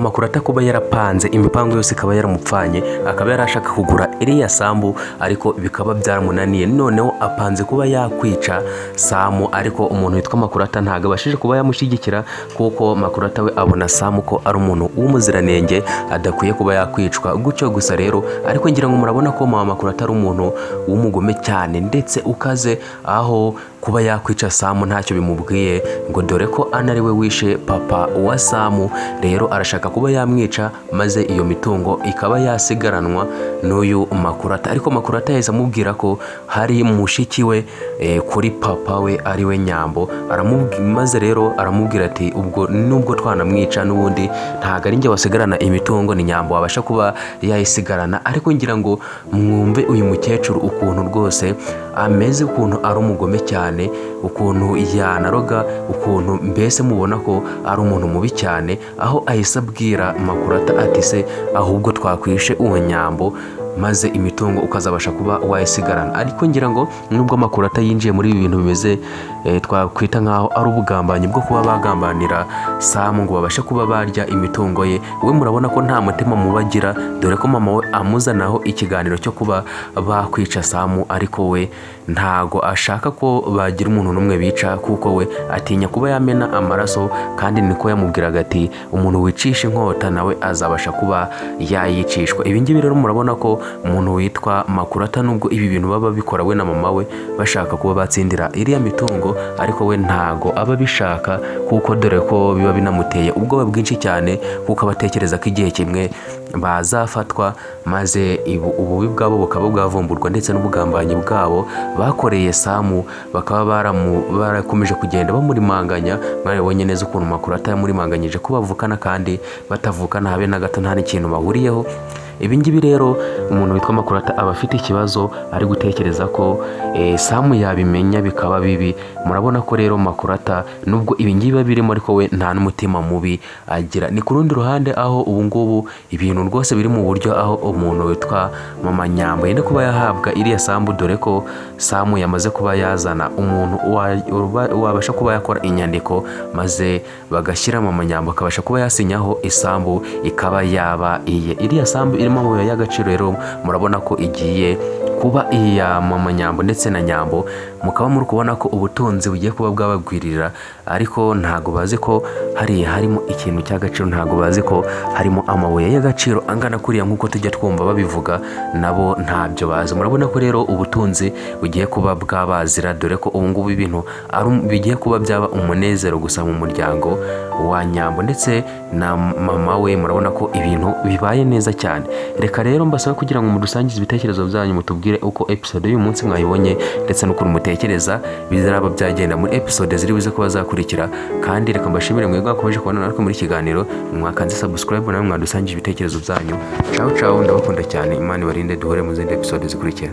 Makurata kuba yarapanze imipango yose ikaba yaramupfanye, akaba yarashaka kugura iriya sambu ariko bikaba byaramunaniye, noneho apanze kuba yakwica Samu, ariko umuntu witwa Makurata ntago abashije kuba yamushyigikira kuko Makurata we abona Samu ko ari umuntu w'umuziranenge adakwiye kuba yakwicwa gutyo gusa rero. Ariko ngira ngo murabona ko Makurata ari umuntu w'umugome cyane ndetse ukaze, aho kuba yakwica Samu ntacyo bimubwiye, ngo dore ko anari we wishe papa wa Samu, rero arashaka kuba yamwica maze iyo mitungo ikaba yasigaranwa n'uyu Makurata. Ariko Makurata yahise amubwira ko hari mushiki we kuri papa we ari we Nyambo, maze rero aramubwira ati ubwo nubwo twanamwica n'ubundi ntago ari njye wasigarana imitungo, ni Nyambo wabasha kuba yayisigarana. Ariko ngira ngo mwumve uyu mukecuru ukuntu rwose ameze, ukuntu ari umugome cyane, ukuntu yanaroga, ukuntu mbese mubona ko ari umuntu mubi cyane, aho ahise abwira Makurata ati se ahubwo twakwishe uwo Nyambo maze imitungo ukazabasha kuba wayisigarana. Ariko ngira ngo nubwo Makurata yinjiye muri ibi bintu bimeze twakwita nkaho ari ubugambanyi bwo kuba bagambanira Samu ngo babashe kuba barya imitungo ye, we murabona ko nta mutima mubagira, dore ko mama we amuzanaho ikiganiro cyo kuba bakwica Samu, ariko we ntago ashaka ko bagira umuntu n'umwe bica kuko we atinya kuba yamena amaraso, kandi niko yamubwiraga ati umuntu wicisha inkota nawe azabasha kuba yayicishwa. Ibi ngibi rero murabona ko umuntu witwa Makurata nubwo ibi bintu baba bikora we na mama we bashaka kuba batsindira iriya mitungo, ariko we ntago aba bishaka kuko dore ko biba binamuteye ubwoba bwinshi cyane, kuko abatekereza ko igihe kimwe bazafatwa maze ububi bwabo bukaba bwavumburwa ndetse n'ubugambanyi bwabo bakoreye Samu bakaba barakomeje kugenda bamurimanganya. Mwarabonye neza ukuntu Makurata yamurimanganyije ko bavukana kandi batavukana habe na gato, nta n'ikintu bahuriyeho. Ibi ngibi rero umuntu witwa Makurata aba afite ikibazo, ari gutekereza ko Samu yabimenya bikaba bibi. Murabona ko rero Makurata nubwo ibi ngibi birimo, ariko we nta n'umutima mubi agira. Ni ku rundi ruhande aho ubu ngubu ibintu rwose biri mu buryo aho umuntu witwa mama Nyambo yenda kuba yahabwa iriya sambu, dore ko Samu yamaze kuba yazana umuntu wabasha kuba yakora inyandiko maze bagashyira mama Nyambo akabasha kuba yasinyaho isambu ikaba yaba iye. Iriya sambu irimo amabuye y'agaciro rero murabona ko igiye kuba iya mama Nyambo ndetse na Nyambo, mukaba muri kubona ko ubutunzi bugiye kuba bwabagwirira, ariko ntago bazi ko harimo ikintu cy'agaciro, ntago bazi ko harimo amabuye y'agaciro angana kuriya nk'uko tujya twumva babivuga, nabo ntabyo bazi. Murabona ko rero ubutunzi bugiye kuba bwabazira, dore ko ubu ngubu ibintu bigiye kuba byaba umunezero gusa mu muryango wa Nyambo ndetse na mama we. Murabona ko ibintu bibaye neza cyane. Reka rero mbasaba kugira ngo mudusangize ibitekerezo byanyu, mutubwire uko episode y'uyu munsi mwayibonye ndetse n'ukuntu mutekereza bizaraba byagenda muri episode ziri buze kuba zakurikira. Kandi reka mbashimire mwebwe mwakomeje kubana natwe muri kiganiro, mwakanze subscribe nawe mwadusangije ibitekerezo byanyu. Ciao ciao, ndabakunda cyane, Imana ibarinde, duhure mu zindi episode zikurikira.